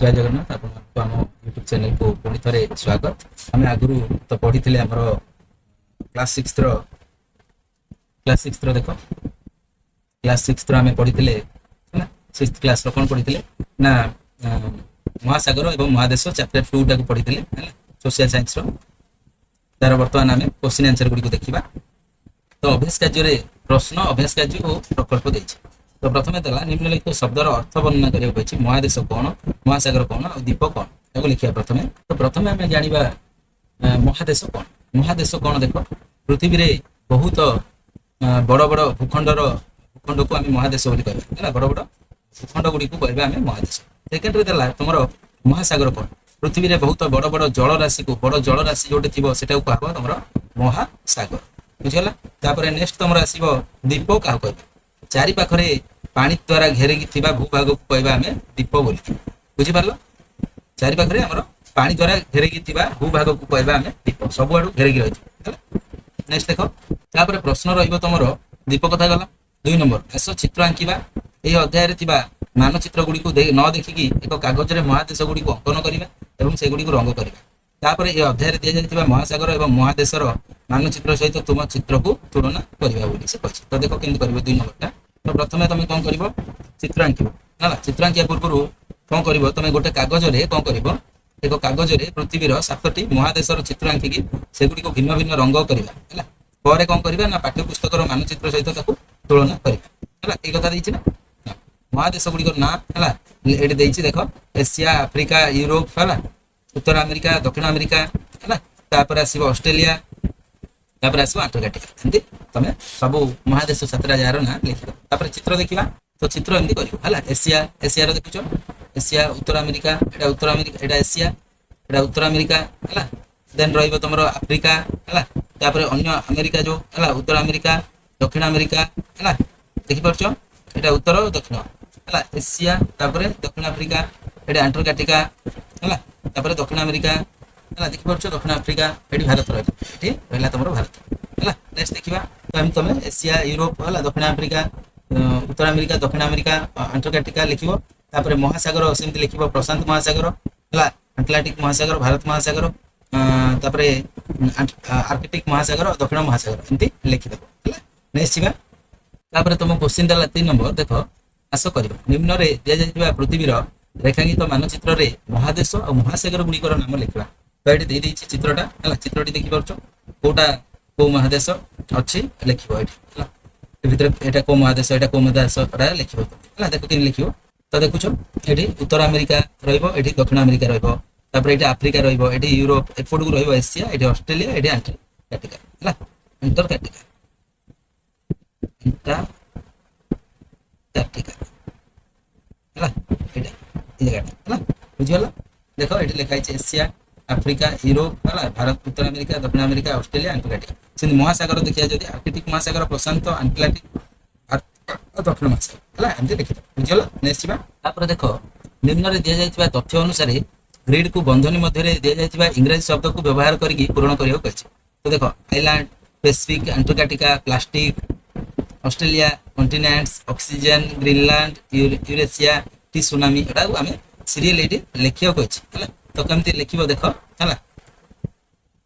जय जगन्नाथ आपको आम यूट्यूब चैनल को पुणी थे स्वागत। आम आगु तो पढ़ी आमर क्लास सिक्स देख क्लास सिक्स आम पढ़ी सिक्स क्लास कौन पढ़ी ना महासागर और महादेश चैप्टर 2 टाक पढ़ी सोशल साइंस तार बर्तमान आम क्वेश्चन आंसर गुड़ी देखा। तो अभ्यास कार्य प्रश्न अभ्यास कार्य और प्रकल्प देती। तो प्रथम देला निम्नलिखित शब्दर अर्थ वर्णना करिया महादेश कौन महासागर कौन और द्वीप कौन या लिखा प्रथम। तो प्रथम आम जाना महादेश कौन। महादेश कौन देख पृथ्वी रे बहुत बड़ बड़ भूखंड को आम महादेश कहना बड़ बड़ भूखंड गुड़ी को कहवा आम महादेश। सेकेंड रे देला तुम महासागर कौन पृथ्वी रे बहुत बड़ बड़ जल राशि को बड़ जल राशि जो थी से कह तुम महासागर बुझीगला। तापर नेक्स्ट तुम आसो द्वीप क्या कह चारि पाखरे पानी द्वारा घेरिकी भूभाग को कहवा आम द्वीप बोली बुझीपार। चारि पाखरे आमर पानी द्वारा घेरिकी भूभाग को कहवा आम द्वीप सब आड़ घेरिकी रही। नेक्स्ट देख तापर प्रश्न रम द्वीप कथा गला। 2 नंबर आस चित्र आंकिबा यह अध्याय मानचित्र गुड़ी न देखिकी एक कागज में महादेश गुड़ी अंकन करवा से गुड़ी रंग करवा। तापर यह अध्याय दि जाइए महासागर और महादेशर मानचित्र सहित तुम चित्र को तुलना करवा बोली से कही। तो देख केमती कर 2 नंबर। तो प्रथम तुम कौन कर चित्र आंकिब है चित्र आंकिया पूर्व कौन कर तुम गोटे कागज में कौन कर एक कागज में पृथ्वीर 7टी महादेशर चित्र आंकिकी सेगुड़ी भिन्न भिन्न रंग करवा पर कौन करवा ना पाठ्यपुस्तक मानचित्र सहित तुलना करवा ये कथा देना महादेश गुड़ी ना है ये देख एशिया आफ्रिका यूरोप है उत्तर अमेरिका दक्षिण अमेरिका है तापर आसो ऑस्ट्रेलिया तापर आसो अंटार्कटिका एमती तुम सब महादेश 7टा जार ना लिख। तापर चित्र देखा तो चित्र एमती कर एशिया एशिया देखुच एशिया उत्तर अमेरिका एटा उत्तर अमेरिका एटा एशिया एटा उत्तर अमेरिका है देन रही तुम आफ्रिका है तापर अन्य अमेरिका जो है उत्तर अमेरिका दक्षिण अमेरिका है देखिपार एटा उत्तर दक्षिण है एशिया तापर दक्षिण आफ्रिका एटा अंटार्कटिका है तापर दक्षिण अमेरिका है देखिपार दक्षिण आफ्रिका ये भारत रहा तुम भारत है। नेक्स्ट देखा तो एम तुम एशिया यूरोप है दक्षिण आफ्रिका उत्तर अमेरिका दक्षिण अमेरिका अंटार्कटिका लिख। तापर महासागर सेमती लिख प्रशांत महासागर है अटलांटिक महासागर भारत महासागर तापर आर्कटिक महासागर दक्षिण महासागर एमती लिखिदेव है। नेक्स्ट जीवा तापर तुम क्वेश्चन देला 3 नंबर देख आस कर निम्न रे दि जाइए पृथ्वीर रेखांकित मानचित्र रे महादेश और महासागर गुड़िकर नाम लिखा। तो ये दे चित्रटा है चित्रटी देखिपार कौटा कौ महादेश अच्छी लिख भितर यहाँ कौ महादेश यहाँ कौ महादेश लिख देख कि लिख। तो देखुच ये उत्तर अमेरिका रही दक्षिण अमेरिका रही ये आफ्रिका रही यूरोप एपट को रही एशिया ये ऑस्ट्रेलिया ये अंटार्कटिका है अंटार्कटिका है बुझीगला। देख ये लिखाई एशिया आफ्रिका यूरोप है भारत उत्तर अमेरिका दक्षिण अमेरिका ऑस्ट्रेलिया अंटार्कटिका से महासागर देखिए जब आर्कटिक महासागर प्रशांत अटलांटिक दक्षिण महासागर है एमती देखिए बुझीगला। नेक्स्ट तापर देख निम्न दि जाइए तथ्य अनुसार ग्रिड को बंधनी मध्य दि जाइए इंग्राजी शब्द को व्यवहार करके पूरण करने को कही। तो देख island Pacific Antarctica plastic Australia continents oxygen Greenland Eurasia T tsunami एटा आम सीरियल ये लिखा कही। तो कमती लिख देख है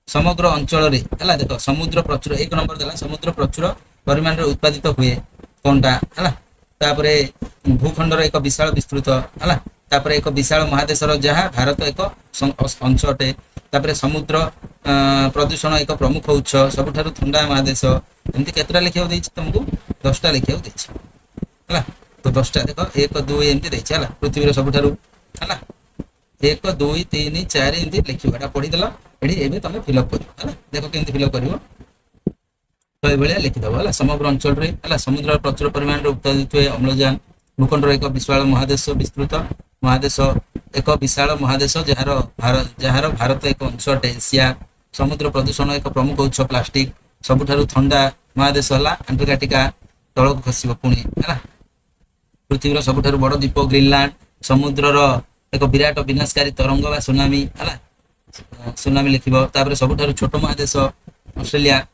समग्र अंचल है देख समुद्र प्रचुर 1 नंबर देला समुद्र प्रचुर परिमाण उत्पादित हुए कौनटा है तापर भूखंडर एक विशाल विस्तृत है तापर एक विशाल महादेशर जहाँ भारत एक अंश अटे तापर समुद्र प्रदूषण एक प्रमुख उत्स सबुठारु ठंडा महादेश एमती केतटा लिखा तुमको 10टा लिखा है। तो 10टा देख 1 2 एमती है पृथ्वी सबुठारु है 1 2 3 4 एमती लिखा पढ़ीदेल ये तुम फिलअप कर देख केमती फिलअप कर। तो ये लिखिदेव है समग्र अंचल है समुद्र प्रचुर परिमाण उत्पादित हुए अम्लजान भूखंडर एक विशाल महादेश विस्तृत महादेश एक विशाल महादेश जार भारत एक अंश अटे एशिया समुद्र प्रदूषण एक प्रमुख उत्स प्लास्टिक सबुठारु ठंडा महादेश है अंटार्कटिका तल को खसब पुणी है पृथ्वीर सबुठारु बड़ द्वीप ग्रीनलैंड समुद्रर एक विराट विनाशकारी तरंग व सुनामी है सुनामी लिख। तापर सबुठारु छोट महादेश ऑस्ट्रेलिया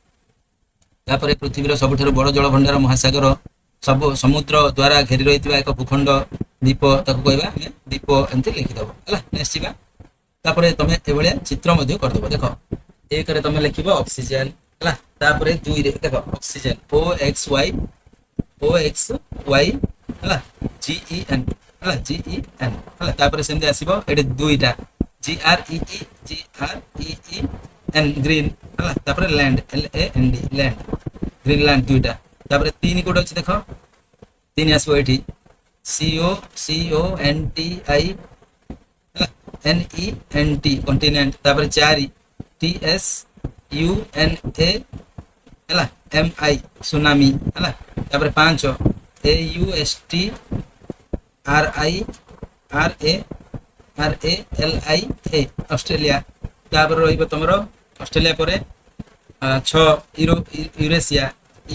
तापर पृथ्वीर सबुठारु बड़ जलभंडार महासागर ସବୁ ସମୁଦ୍ର ଦ୍ୱାରା ଘେରି ରହିଥିବା ଏକ ଭୂଖଣ୍ଡ ଦ୍ୱୀପ ତାକୁ କହିବା ଆମେ ଦ୍ୱୀପ ଏମିତି ଲେଖିଦେବ ହେଲା। ନେକ୍ସଟ ଯିବା, ତାପରେ ତମେ ଏଭଳିଆ ଚିତ୍ର ମଧ୍ୟ କରିଦେବ। ଦେଖ ଏକରେ ତମେ ଲେଖିବ ଅକ୍ସିଜେନ ହେଲା, ତାପରେ ଦୁଇରେ ଦେଖ ଅକ୍ସିଜେନ OXY ହେଲା GEN ହେଲା GEN ହେଲା, ତାପରେ ସେମିତି ଆସିବ ଏଠି ଦୁଇଟା GREEN ଗ୍ରୀନ ହେଲା, ତାପରେ ଲ୍ୟାଣ୍ଡ LAND ଲ୍ୟାଣ୍ଡ ଗ୍ରୀନଲ୍ୟାଣ୍ଡ ଦୁଇଟା, ତାପରେ ତିନି କୋଉଟା ଅଛି ଦେଖ ତିନି ଆସିବ ଏଠି CONTI ହେଲା NENT କଣ୍ଟିନେଣ୍ଟ, ତାପରେ ଚାରି TSUNA ହେଲା MI ସୁନାମି ହେଲା, ତାପରେ ପାଞ୍ଚ AUSTRIRALIA ଅଷ୍ଟ୍ରେଲିଆ, ତାପରେ ରହିବ ତମର ଅଷ୍ଟ୍ରେଲିଆ ପରେ ଛଅ ୟୁରେସିଆ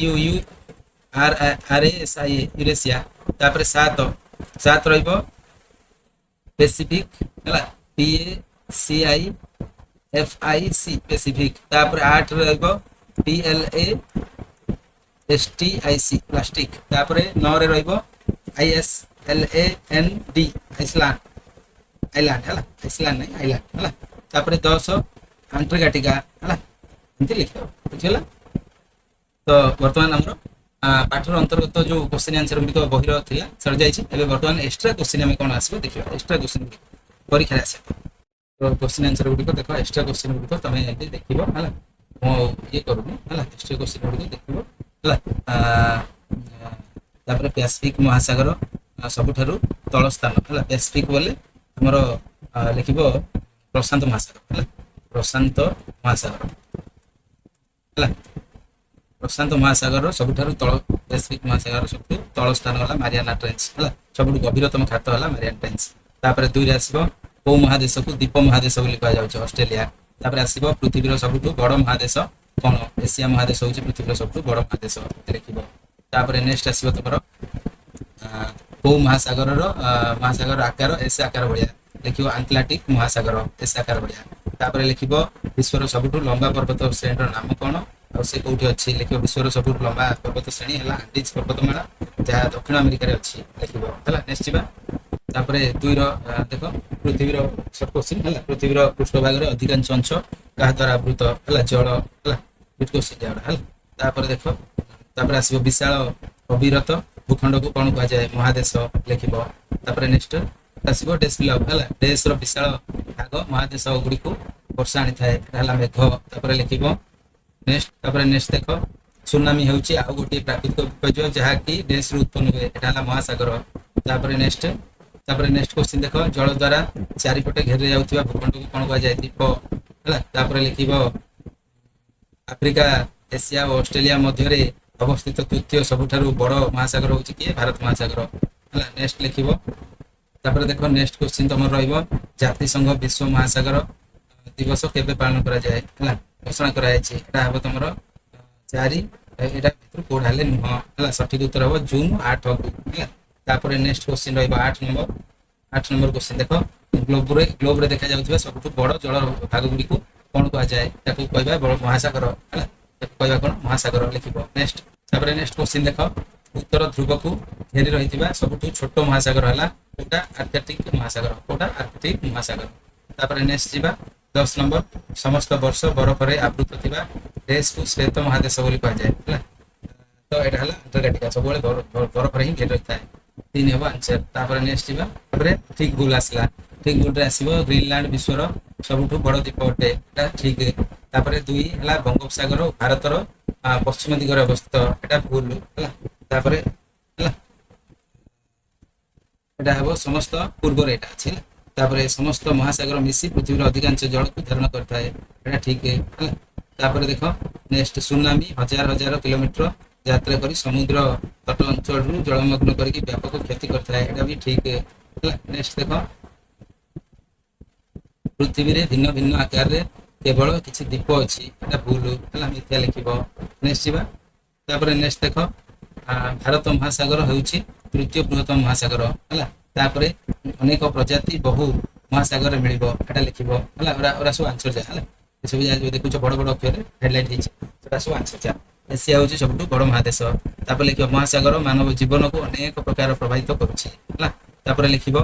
UURASIA ୟୁରେସିଆ, ତାପରେ ସାତ ରହିବ ପେସିଫିକ ହେଲା PACIFIC ପେସିଫିକ, ତାପରେ ଆଠ ରହିବ PLASTIC ପ୍ଲାଷ୍ଟିକ, ତାପରେ ନଅରେ ରହିବ ISLAND ଆଇଲାଣ୍ଡ ହେଲା ଆଇସଲାଣ୍ଡ ନାହିଁ ଆଇଲାଣ୍ଡ ହେଲା, ତାପରେ 10 ଆଣ୍ଟାର୍କଟିକା ହେଲା, ଏମିତି ଲେଖିବ ବୁଝିଗଲା। ତ ବର୍ତ୍ତମାନ ଆମର ପାଠର ଅନ୍ତର୍ଗତ ଯୋଉ କ୍ୱେଶ୍ଚିନ୍ ଆନ୍ସର ଗୁଡ଼ିକ ବହିର ଥିଲା ସରିଯାଇଛି। ଏବେ ବର୍ତ୍ତମାନ ଏକ୍ସଟ୍ରା କ୍ୱେଶ୍ଚିନ୍ ଆମେ କ'ଣ ଆସିବ ଦେଖିବା। ଏକ୍ସଟ୍ରା କ୍ୱେଶ୍ଚିନ୍ ଗୁଡ଼ିକ ପରୀକ୍ଷାରେ ଆସିବ। ତ କ୍ୱେଶ୍ଚିନ୍ ଆନ୍ସର ଗୁଡ଼ିକ ଦେଖ, ଏକ୍ସଟ୍ରା କ୍ୱେଶ୍ଚିନ୍ ଗୁଡ଼ିକ ତମେ ଏମିତି ଦେଖିବ ହେଲା, ମୁଁ ଇଏ କରୁନି ହେଲା, ଏକ୍ସଟ୍ରା କ୍ୱେଶ୍ଚିନ୍ ଗୁଡ଼ିକ ଦେଖିବ ହେଲା। ତାପରେ ପ୍ୟାସିଫିକ ମହାସାଗର ସବୁଠାରୁ ତଳ ସ୍ଥାନ ହେଲା, ପ୍ୟାସିଫିକ ବୋଲେ ଆମର ଲେଖିବ ପ୍ରଶାନ୍ତ ମହାସାଗର ହେଲା, ପ୍ରଶାନ୍ତ ମହାସାଗର ହେଲା, ପ୍ରଶାନ୍ତ ମହାସାଗର ସବୁଠାରୁ ତଳ ପ୍ୟାସିଫିକ ମହାସାଗର ସବୁଠୁ ତଳ ସ୍ଥାନ ହେଲା ମାରିଆନା ଟ୍ରେଞ୍ଚ ହେଲା, ସବୁଠୁ ଗଭୀରତମ ଖାତ ହେଲା ମାରିଆନା ଟ୍ରେଞ୍ଚ। ତାପରେ ଦୁଇରେ ଆସିବ କୋଉ ମହାଦେଶକୁ ଦ୍ୱୀପ ମହାଦେଶ ବୋଲି କୁହାଯାଉଛି, ଅଷ୍ଟ୍ରେଲିଆ। ତାପରେ ଆସିବ ପୃଥିବୀର ସବୁଠୁ ବଡ଼ ମହାଦେଶ କ'ଣ, ଏସିଆ ମହାଦେଶ ହେଉଛି ପୃଥିବୀର ସବୁଠୁ ବଡ଼ ମହାଦେଶ ଲେଖିବ। ତାପରେ ନେକ୍ସଟ ଆସିବ ତମର କୋଉ ମହାସାଗର ଆକାର ଏସ ଆକାର ଭଳିଆ ଲେଖିବ, ଆଟଲାଣ୍ଟିକ ମହାସାଗର ଏସ ଆକାର ଭଳିଆ। ତାପରେ ଲେଖିବ ବିଶ୍ୱର ସବୁଠୁ ଲମ୍ବା ପର୍ବତ ଶ୍ରେଣୀର ନାମ କ'ଣ ଆଉ ସେ କୋଉଠି ଅଛି, ଲେଖିବ ବିଶ୍ୱର ସବୁଠୁ ଲମ୍ବା ପର୍ବତ ଶ୍ରେଣୀ ହେଲା ଆଣ୍ଡିଜ୍ ପର୍ବତମାଳା, ଯାହା ଦକ୍ଷିଣ ଆମେରିକାରେ ଅଛି ଲେଖିବ ହେଲା। ନେକ୍ସଟ ଯିବା, ତାପରେ ଦୁଇର ଦେଖ ପୃଥିବୀର ସର୍ଟ କ୍ୱେଶ୍ଚିନ୍ ହେଲା, ପୃଥିବୀର ପୃଷ୍ଠଭାଗରେ ଅଧିକାଂଶ ଅଂଶ କାହା ଦ୍ୱାରା ଆବୃତ ହେଲା, ଜଳ ହେଲା, ଗୁଡ୍ କ୍ୱେଶ୍ଚିନ୍ ଯାଉଟା ହେଲା। ତାପରେ ଦେଖ, ତାପରେ ଆସିବ ବିଶାଳ ଅବିରତ ଭୂଖଣ୍ଡକୁ କ'ଣ କୁହାଯାଏ, ମହାଦେଶ ଲେଖିବ। ତାପରେ ନେକ୍ସଟ ଆସିବ ଡେସ୍କ୍ରିପ୍ଟିଭ ହେଲା, ଦେଶର ବିଶାଳ ଭାଗ ମହାଦେଶ ଗୁଡ଼ିକୁ ବର୍ଷା ଆଣିଥାଏ ହେଲା ମେଘ, ତାପରେ ଲେଖିବ। ତାପରେ ନେକ୍ସଟ ଦେଖ ସୁନାମି ହେଉଛି ଆଉ ଗୋଟିଏ ପ୍ରାକୃତିକ ବିପର୍ଯ୍ୟୟ ଯାହାକି ଦେଶରୁ ଉତ୍ପନ୍ନ ହୁଏ, ଏଟା ହେଲା ମହାସାଗର। ତାପରେ ନେକ୍ସଟ କ୍ୱେଶ୍ଚିନ୍ ଦେଖ, ଜଳ ଦ୍ୱାରା ଚାରିପଟେ ଘେରି ଯାଉଥିବା ଭୂଖଣ୍ଡକୁ କ'ଣ କୁହାଯାଏ, ଦ୍ୱୀପ ହେଲା। ତାପରେ ଲେଖିବ ଆଫ୍ରିକା ଏସିଆ ଓ ଅଷ୍ଟ୍ରେଲିଆ ମଧ୍ୟରେ ଅବସ୍ଥିତ ତୃତୀୟ ସବୁଠାରୁ ବଡ଼ ମହାସାଗର ହେଉଛି କିଏ, ଭାରତ ମହାସାଗର ହେଲା। ନେକ୍ସଟ ଲେଖିବ, ତାପରେ ଦେଖ ନେକ୍ସଟ କ୍ୱେଶ୍ଚିନ୍ ତମର ରହିବ ଜାତିସଂଘ ବିଶ୍ୱ ମହାସାଗର ଦିବସ କେବେ ପାଳନ କରାଯାଏ ହେଲା, ଘୋଷଣା କରାଯାଇଛି, ଏଟା ହେବ ତମର 4 ଏଟା ଭିତରୁ କୋଉଟା ହେଲେ ନୁହଁ ହେଲା, ସଠିକ ଉତ୍ତର ହେବ ଜୁନ 8 ହେଲା। ତାପରେ ନେକ୍ସଟ କ୍ୱେଶ୍ଚିନ୍ ରହିବ 8 ନମ୍ବର କ୍ୱେଶ୍ଚିନ୍ ଦେଖ, ଗ୍ଲୋବରେ ଦେଖାଯାଉଥିବା ସବୁଠୁ ବଡ଼ ଜଳ ଭାଗ ଗୁଡ଼ିକୁ କ'ଣ କୁହାଯାଏ, ତାକୁ କହିବା ବଡ଼ ମହାସାଗର ହେଲା, ତାକୁ କହିବା କ'ଣ ମହାସାଗର ଲେଖିବ। ତାପରେ ନେକ୍ସଟ କ୍ୱେଶ୍ଚିନ୍ ଦେଖ, ଉତ୍ତର ଧ୍ରୁବକୁ ଘେରି ରହିଥିବା ସବୁଠୁ ଛୋଟ ମହାସାଗର ହେଲା କୋଉଟା, ଆର୍କଟିକ ମହାସାଗର, କୋଉଟା ଆର୍କଟିକ ମହାସାଗର। ତାପରେ ନେକ୍ସଟ ଯିବା 10 ନମ୍ବର, ସମସ୍ତ ବର୍ଷ ବରଫରେ ଆବୃତ ଥିବା ଦେଶକୁ ଶ୍ବେତ ମହାଦେଶ ବୋଲି କୁହାଯାଏ ହେଲା, ତ ଏଇଟା ହେଲା ଆଣ୍ଟାର୍କଟିକା, ସବୁବେଳେ ବରଫରେ ହିଁ ଘେରି ରହିଥାଏ, 3 ହେବ ଆନ୍ସର। ତାପରେ ନେକ୍ସଟ ଯିବା, ତାପରେ ଠିକ ଭୁଲ ଆସିଲା, ଠିକ ଭୁଲରେ ଆସିବ ଗ୍ରୀନଲ୍ୟାଣ୍ଡ ବିଶ୍ୱର ସବୁଠୁ ବଡ଼ ଦ୍ୱୀପ ଅଟେ, ଏଟା ଠିକ। ତାପରେ 2 ହେଲା ବଙ୍ଗୋପସାଗର ଭାରତର ପଶ୍ଚିମ ଦିଗରେ ଅବସ୍ଥିତ, ଏଟା ଭୁଲ ହେଲା। ତାପରେ ହେଲା ଏଟା ହେବ ସମସ୍ତ ପୂର୍ବରେ ଏଟା ଅଛି ହେଲା। ତାପରେ ସମସ୍ତ ମହାସାଗର ମିଶି ପୃଥିବୀର ଅଧିକାଂଶ ଜଳକୁ ଧାରଣ କରିଥାଏ, ଏଟା ଠିକ ହେଲା। ତାପରେ ଦେଖ ନେକ୍ସଟ ସୁନାମି ହଜାର କିଲୋମିଟର ଯାତ୍ରା କରି ସମୁଦ୍ର ତଟ ଅଞ୍ଚଳରୁ ଜଳମଗ୍ନ କରିକି ବ୍ୟାପକ କ୍ଷତି କରିଥାଏ, ଏଟା ବି ଠିକ ହେଲା। ନେକ୍ସଟ ଦେଖ ପୃଥିବୀରେ ଭିନ୍ନ ଭିନ୍ନ ଆକାରରେ କେବଳ କିଛି ଦ୍ୱୀପ ଅଛି, ଏଟା ଭୁଲ ହେଲା, ମିଥ୍ୟା ଲେଖିବ। ନେକ୍ସଟ ଯିବା, ତାପରେ ନେକ୍ସଟ ଦେଖ ଭାରତ ମହାସାଗର ହେଉଛି ତୃତୀୟ ବୃହତ୍ତମ ମହାସାଗର ହେଲା, ତାପରେ ଅନେକ ପ୍ରଜାତି ବହୁ ମହାସାଗରରେ ମିଳିବ, ଏଟା ଲେଖିବ ହେଲା। ଓରା ସବୁ ଆନ୍ସର ଯା ହେଲା, ଏସବୁ ଯାହା ଦେଖୁଛ ବଡ଼ ବଡ଼ ଅକ୍ଷରରେ ହେଡଲାଇନ୍ ହେଇଛି, ସେଟା ସବୁ ଆନ୍ସର ଯା। ଏସିଆ ହେଉଛି ସବୁଠୁ ବଡ଼ ମହାଦେଶ। ତାପରେ ଲେଖିବ ମହାସାଗର ମାନବ ଜୀବନକୁ ଅନେକ ପ୍ରକାର ପ୍ରଭାବିତ କରୁଛି ହେଲା। ତାପରେ ଲେଖିବ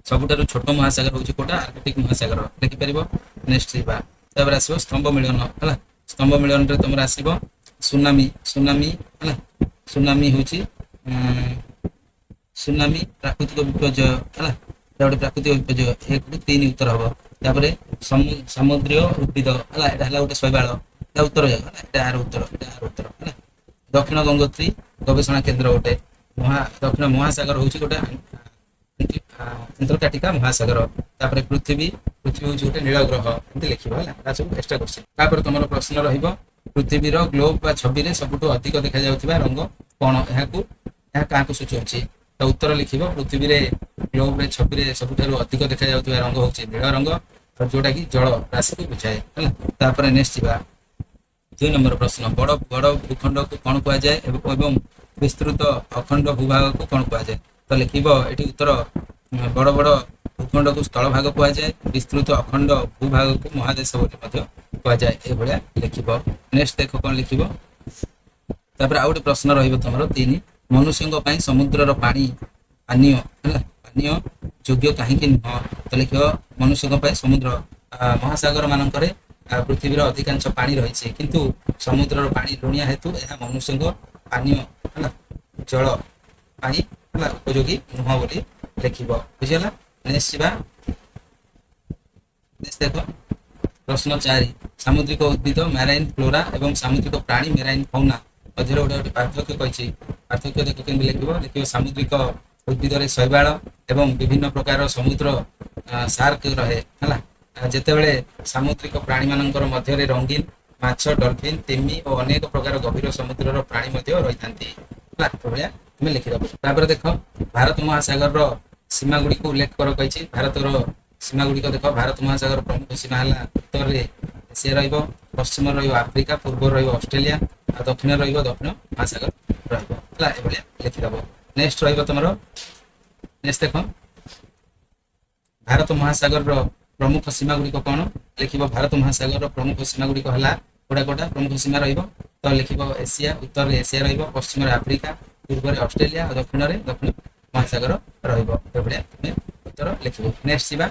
ସବୁଠାରୁ ଛୋଟ ମହାସାଗର ହେଉଛି କୋଉଟା? ଆର୍କଟିକ ମହାସାଗର ଲେଖିପାରିବ। ନେକ୍ସଟ ଯିବା, ତାପରେ ଆସିବ ସ୍ତମ୍ଭ ମିଳନ ହେଲା। ସ୍ତମ୍ଭ ମିଳନରେ ତମର ଆସିବ ସୁନାମି। ସୁନାମି ହେଲା, ସୁନାମି ହେଉଛି ସୁନାମି ପ୍ରାକୃତିକ ବିପର୍ଯ୍ୟୟ ହେଲା, এটা ଗୋଟେ ପ୍ରାକୃତିକ ବିପର୍ଯ୍ୟୟ। 1-3 ଉତ୍ତର ହବ। ତାପରେ ସମୁଦ୍ରୀୟ ଉଦ୍ଭିଦ ହେଲା, ଏଟା ହେଲା ଗୋଟେ ଶୈବାଳ, এটা ଉତ୍ତର ଯାକ ହେଲା, ଏଟା ଆର ଉତ୍ତର, ଏଟା ଆର ଉତ୍ତର ହେଲା। ଦକ୍ଷିଣ ଗଙ୍ଗୋତ୍ରୀ ଗବେଷଣା କେନ୍ଦ୍ର ଗୋଟେ ଦକ୍ଷିଣ ମହାସାଗର ହେଉଛି ଗୋଟେ ଆନ୍ତର୍ଜାତିକା ମହାସାଗର। ତାପରେ ପୃଥିବୀ ହେଉଛି ଗୋଟେ ନୀଳ ଗ୍ରହ, ଏମିତି ଲେଖିବ ହେଲା। ଏଟା ସବୁ ଏକ୍ସଟ୍ରା କ୍ୱେଶ୍ଚିନ୍। ତାପରେ ତମର ପ୍ରଶ୍ନ ରହିବ ପୃଥିବୀର ଗ୍ଲୋବ ବା ଛବିରେ ସବୁଠୁ ଅଧିକ ଦେଖାଯାଉଥିବା ରଙ୍ଗ କଣ? ଏହା କାହାକୁ ସୂଚାଉଛି? ତ ଉତ୍ତର ଲିଖିବ ପୃଥିବୀରେ ଗ୍ଲୋବରେ ଛବିରେ ସବୁଠାରୁ ଅଧିକ ଦେଖାଯାଉଥିବା ରଙ୍ଗ ହେଉଛି ନୀଳ ରଙ୍ଗ, ଯୋଉଟା କି ଜଳ ରାଶିକୁ ବୁଝାଏ ହେଲା। ତାପରେ ନେକ୍ସଟ ଯିବା 2 ନମ୍ବର ପ୍ରଶ୍ନ, ବଡ଼ ବଡ଼ ଭୂଖଣ୍ଡକୁ କଣ କୁହାଯାଏ ଏବଂ ବିସ୍ତୃତ ଅଖଣ୍ଡ ଭୂଭାଗକୁ କଣ କୁହାଯାଏ? ତ ଲେଖିବ ଏଠି ଉତ୍ତର ବଡ଼ ବଡ଼ ଭୂଖଣ୍ଡକୁ ସ୍ଥଳଭାଗ କୁହାଯାଏ, ବିସ୍ତୃତ ଅଖଣ୍ଡ ଭୂଭାଗକୁ ମହାଦେଶ ବୋଲି ମଧ୍ୟ କୁହାଯାଏ। ଏଇଭଳିଆ ଲେଖିବ। ନେକ୍ସଟ ଦେଖ କଣ ଲେଖିବ। ତାପରେ ଆଉ ଗୋଟେ ପ୍ରଶ୍ନ ରହିବ ତମର 3, ମନୁଷ୍ୟଙ୍କ ପାଇଁ ସମୁଦ୍ରର ପାଣି ପାନୀୟ ହେଲା, ପାନୀୟ ଯୋଗ୍ୟ କାହିଁକି ନୁହଁ? ତ ଲେଖିବ ମନୁଷ୍ୟଙ୍କ ପାଇଁ ସମୁଦ୍ର ମହାସାଗର ମାନଙ୍କରେ ପୃଥିବୀର ଅଧିକାଂଶ ପାଣି ରହିଛି, କିନ୍ତୁ ସମୁଦ୍ରର ପାଣି ଲୁଣିଆ ହେତୁ ଏହା ମନୁଷ୍ୟଙ୍କ ପାନୀୟ ହେଲା ଜଳ ପାଇଁ ହେଲା ଉପଯୋଗୀ ନୁହଁ ବୋଲି ଲେଖିବ। ବୁଝିଗଲା। ନେକ୍ସଟ ଯିବା, ଦେଖ ପ୍ରଶ୍ନ 4, ସାମୁଦ୍ରିକ ଉଦ୍ଭିଦ ମ୍ୟାରାଇନ୍ ଫ୍ଲୋରା ଏବଂ ସାମୁଦ୍ରିକ ପ୍ରାଣୀ ମ୍ୟାରାଇନ୍ ଫୌନା ମଧ୍ୟରେ ଗୋଟେ ପାର୍ଥକ୍ୟ କହିଛି। ପାର୍ଥକ୍ୟ ଦେଖ କେମିତି ଲେଖିବ। ଲେଖିବ ସାମୁଦ୍ରିକ ଉଦ୍ଭିଦରେ ଶୈବାଳ ଏବଂ ବିଭିନ୍ନ ପ୍ରକାର ସମୁଦ୍ର ସାର୍କ ରହେ ହେଲା। ଯେତେବେଳେ ସାମୁଦ୍ରିକ ପ୍ରାଣୀ ମାନଙ୍କର ମଧ୍ୟରେ ରଙ୍ଗୀନ ମାଛ, ଡଲଫିନ୍, ତିମି ଓ ଅନେକ ପ୍ରକାର ଗଭୀର ସମୁଦ୍ରର ପ୍ରାଣୀ ମଧ୍ୟ ରହିଥାନ୍ତି ହେଲା। ଏଭଳିଆ ତୁମେ ଲେଖିଦବ। ତାପରେ ଦେଖ ଭାରତ ମହାସାଗରର ସୀମା ଗୁଡ଼ିକୁ ଉଲ୍ଲେଖ କର କହିଛି। ଭାରତର ସୀମା ଗୁଡ଼ିକ ଦେଖ, ଭାରତ ମହାସାଗର ପ୍ରମୁଖ ସୀମା ହେଲା ଉତ୍ତରରେ ଏସିଆ ରହିବ, ପଶ୍ଚିମରେ ରହିବ ଆଫ୍ରିକା, ପୂର୍ବରେ ରହିବ ଅଷ୍ଟ୍ରେଲିଆ, ଆଉ ଦକ୍ଷିଣରେ ରହିବ ଦକ୍ଷିଣ ମହାସାଗର ରହିବ ହେଲା। ଏଭଳିଆ ଲେଖିଦବ। ନେକ୍ସଟ ରହିବ ତମର, ନେକ୍ସଟ ଦେଖ ଭାରତ ମହାସାଗରର ପ୍ରମୁଖ ସୀମା ଗୁଡ଼ିକ କଣ? ଲେଖିବ ଭାରତ ମହାସାଗରର ପ୍ରମୁଖ ସୀମା ଗୁଡ଼ିକ ହେଲା କୋଉଟା ପ୍ରମୁଖ ସୀମା ରହିବ? ତ ଲେଖିବ ଏସିଆ, ଉତ୍ତରରେ ଏସିଆ ରହିବ, ପଶ୍ଚିମରେ ଆଫ୍ରିକା, ପୂର୍ବରେ ଅଷ୍ଟ୍ରେଲିଆ ଆଉ ଦକ୍ଷିଣରେ ଦକ୍ଷିଣ ମହାସାଗର ରହିବ। ଏଭଳିଆ ତୁମେ ଉତ୍ତର ଲେଖିବ। ନେକ୍ସଟ ଯିବା,